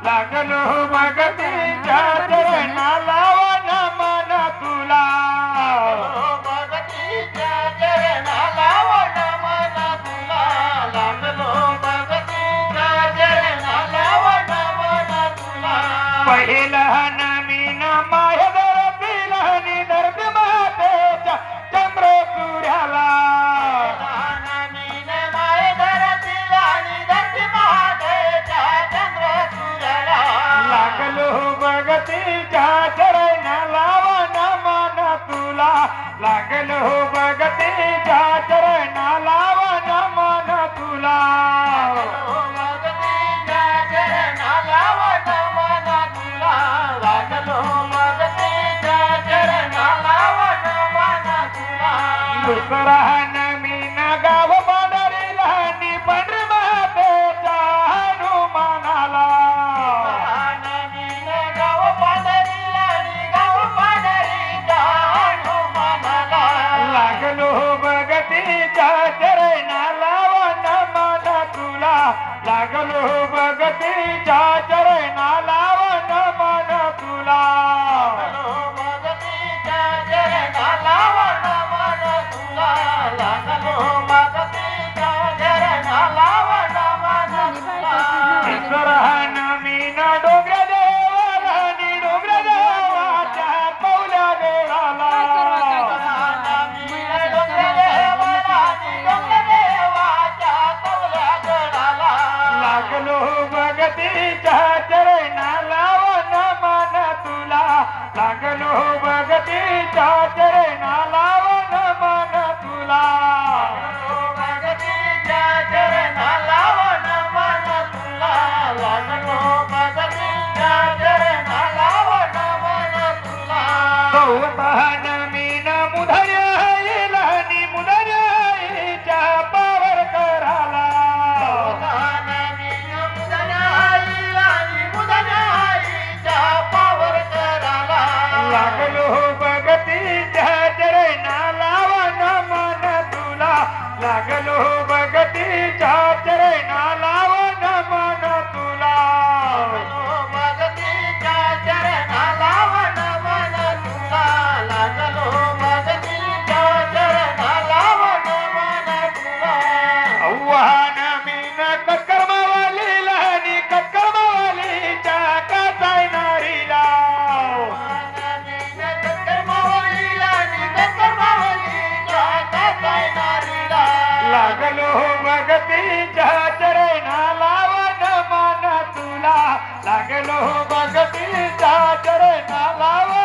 लागलो भगतीच्या चरणाला वन मन तुला भगतीच्या चरणाला वन मन तुला लागलो भगतीच्या चरणाला वन मन तुला पहिलं नवीन माहेर दिलहनी दर्द मातेच्या चंद्र सूर्याला लागलो भगतीच्या चरणाला वन मन तुला लागलो भगतीच्या चरणाला वन मन तुला दुसरा नवीन गाव पांढरीला आणि पंढरी मातेच्या हनुमानाला लागलो भगतीच्या चरणाला वन मन तुला लागलो भगतीच्या चरणाला वन मन तुला नवीन डोंगर देवाला आणि डोंगर देवाच्या पौल्या देवाला लागलो भगतीच्या चरणाला वन मन तुला लागलो भगतीच्या चरणाला वन मन तुला नवीन मुधर येईल आणि मुधर आईच्या पावर कराला लागलो भगतीच्या चरणाला वन मन तुला लागलो भगतीच्या चरणाला वन मन तुला आव्हान मीन कत्कर्मावालीला आणि कत्कर्मावालीच्या काचाय नारीला लागलो भगतीच्या चरणाला वन मन तुला लागलो भगतीच्या चरणाला